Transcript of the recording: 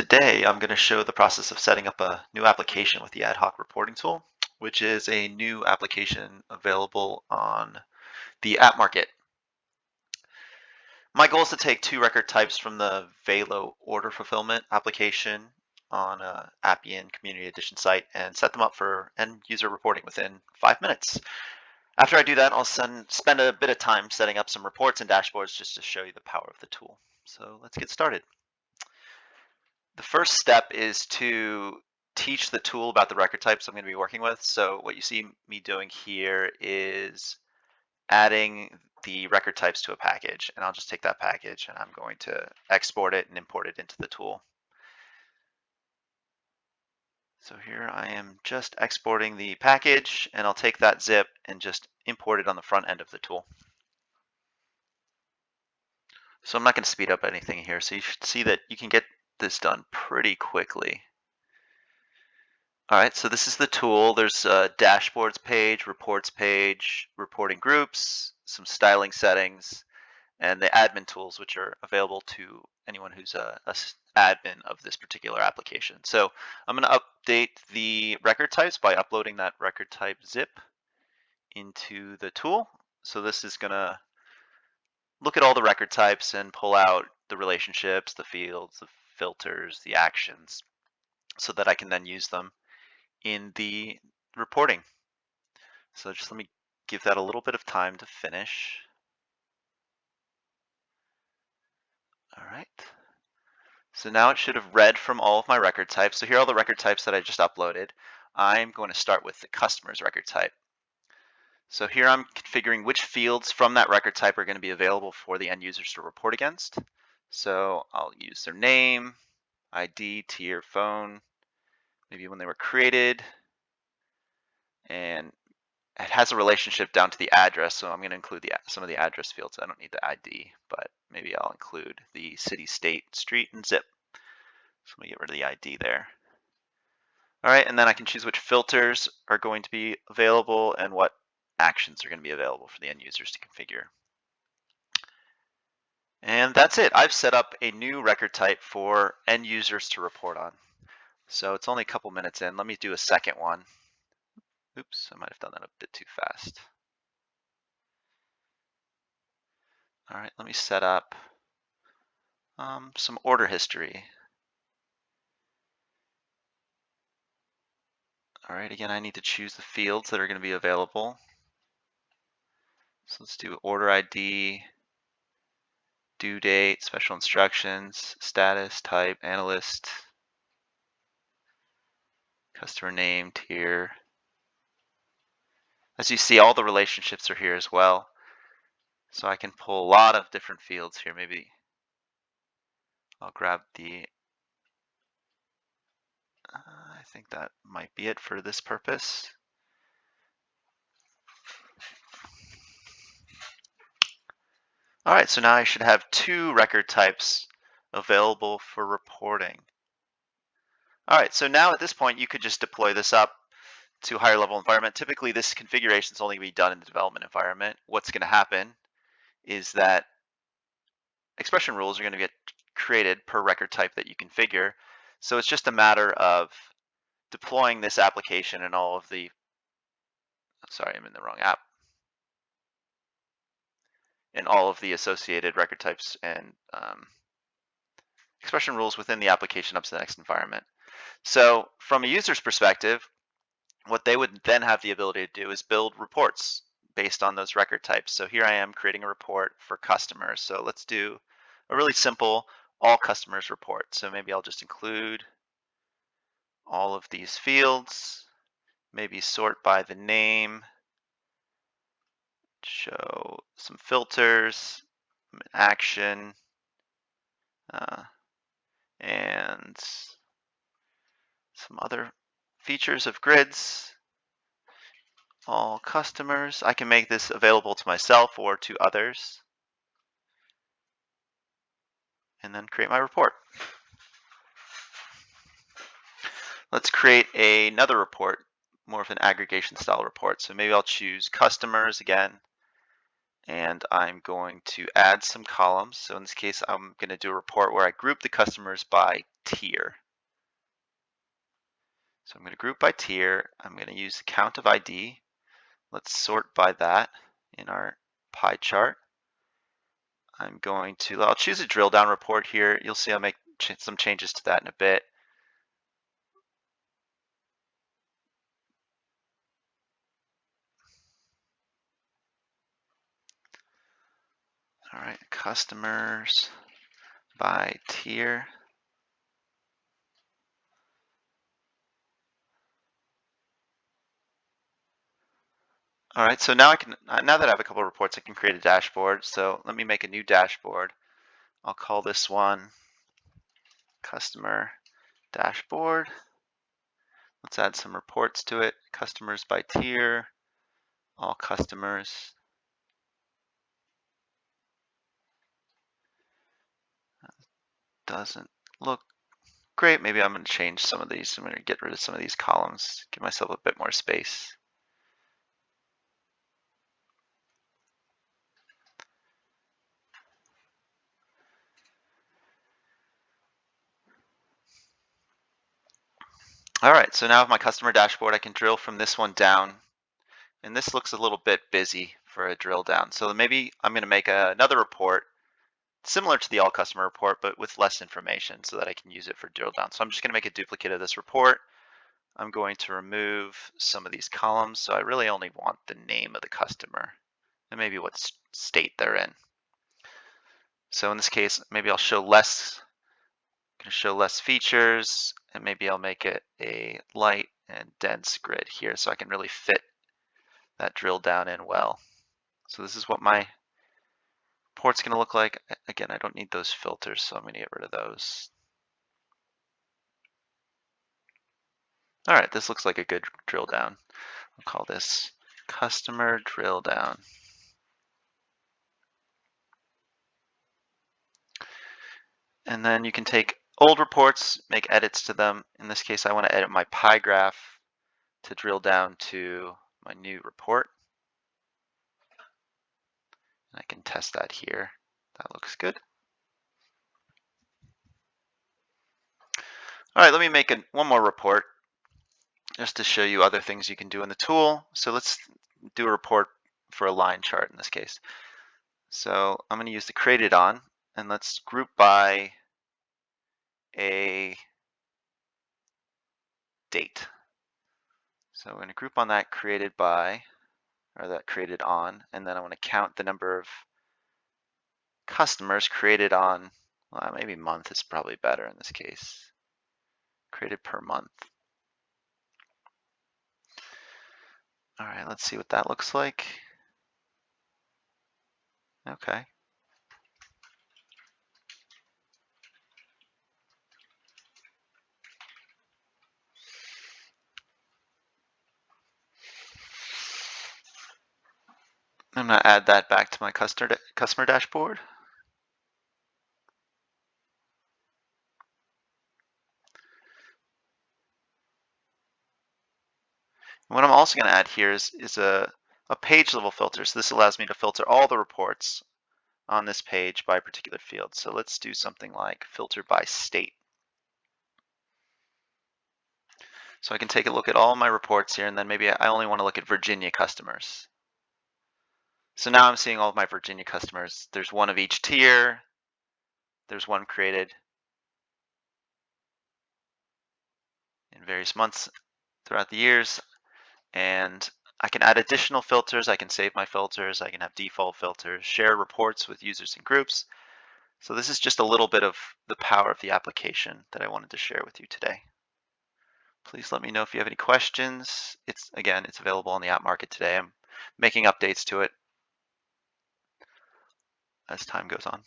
Today, I'm going to show the process of setting up a new application with the Ad-hoc reporting tool, which is a new application available on the app market. My goal is to take two record types from the Velo order fulfillment application on Appian Community Edition site and set them up for end user reporting within 5 minutes. After I do that, I'll spend a bit of time setting up some reports and dashboards just to show you the power of the tool. So let's get started. The first step is to teach the tool about the record types I'm going to be working with. So what you see me doing here is adding the record types to a package, and I'll just take that package and I'm going to export it and import it into the tool. So here I am just exporting the package, and I'll take that zip and just import it on the front end of the tool. So I'm not going to speed up anything here, so you should see that you can get this done pretty quickly. All right, so this is the tool. There's a dashboards page, reports page, reporting groups, some styling settings, and the admin tools, which are available to anyone who's a admin of this particular application. So I'm going to update the record types by uploading that record type zip into the tool. So this is going to look at all the record types and pull out the relationships, the fields, the filters, the actions, so that I can then use them in the reporting. So just let me give that a little bit of time to finish. All right. So now it should have read from all of my record types. So here are all the record types that I just uploaded. I'm going to start with the customer's record type. So here I'm configuring which fields from that record type are going to be available for the end users to report against. So I'll use their name, ID, tier, phone, maybe when they were created, and it has a relationship down to the address, so I'm going to include some of the address fields. I don't need the ID, but maybe I'll include the city, state, street, and zip. So let me get rid of the ID there. All right, and then I can choose which filters are going to be available and what actions are going to be available for the end users to configure. And that's it. I've set up a new record type for end users to report on. So it's only a couple minutes in. Let me do a second one. Oops, I might have done that a bit too fast. All right, let me set up some order history. All right, again, I need to choose the fields that are going to be available. So let's do order ID, due date, special instructions, status, type, analyst, customer name, tier. As you see, all the relationships are here as well. So I can pull a lot of different fields here. Maybe I'll grab the, I think that might be it for this purpose. All right, so now I should have two record types available for reporting. All right, so now at this point, you could just deploy this up to a higher level environment. Typically, this configuration is only going to be done in the development environment. What's going to happen is that expression rules are going to get created per record type that you configure. So it's just a matter of deploying this application and all of the, sorry, I'm in the wrong app, and all of the associated record types and expression rules within the application up to the next environment. So from a user's perspective, what they would then have the ability to do is build reports based on those record types. So here I am creating a report for customers. So let's do a really simple all customers report. So maybe I'll just include all of these fields, maybe sort by the name, show some filters, an action, and some other features of grids. All customers. I can make this available to myself or to others, and then create my report. Let's create another report, more of an aggregation style report. So maybe I'll choose customers again, and I'm going to add some columns. So in this case, I'm going to do a report where I group the customers by tier. So I'm going to group by tier. I'm going to use the count of ID. Let's sort by that in our pie chart. I'll choose a drill down report here. You'll see I'll make some changes to that in a bit. All right, customers by tier. All right, so now now that I have a couple of reports, I can create a dashboard. So let me make a new dashboard. I'll call this one customer dashboard. Let's add some reports to it. Customers by tier, all customers. Doesn't look great. Maybe I'm going to change some of these. I'm going to get rid of some of these columns, give myself a bit more space. All right, so now with my customer dashboard, I can drill from this one down. And this looks a little bit busy for a drill down. So maybe I'm going to make another report similar to the all customer report, but with less information so that I can use it for drill down. So I'm just going to make a duplicate of this report. I'm going to remove some of these columns. So I really only want the name of the customer and maybe what state they're in. So in this case, maybe I'll show less features, and maybe I'll make it a light and dense grid here so I can really fit that drill down in well. So this is what my report's going to look like. Again, I don't need those filters, so I'm going to get rid of those. All right, this looks like a good drill down. I'll call this customer drill down. And then you can take old reports, make edits to them. In this case, I want to edit my pie graph to drill down to my new report. And I can test that here. That looks good. All right, let me make one more report just to show you other things you can do in the tool. So let's do a report for a line chart in this case. So I'm going to use the created on, and let's group by a date. So we're going to group on that created by, or that created on, and then I want to count the number of customers created on, well, maybe month is probably better in this case. Created per month. All right, let's see what that looks like. Okay. I'm going to add that back to my customer dashboard. And what I'm also going to add here is a page level filter. So this allows me to filter all the reports on this page by a particular field. So let's do something like filter by state. So I can take a look at all my reports here, and then maybe I only want to look at Virginia customers. So now I'm seeing all of my Virginia customers. There's one of each tier. There's one created in various months throughout the years. And I can add additional filters. I can save my filters. I can have default filters, share reports with users and groups. So this is just a little bit of the power of the application that I wanted to share with you today. Please let me know if you have any questions. Again, it's available on the app market today. I'm making updates to it as time goes on.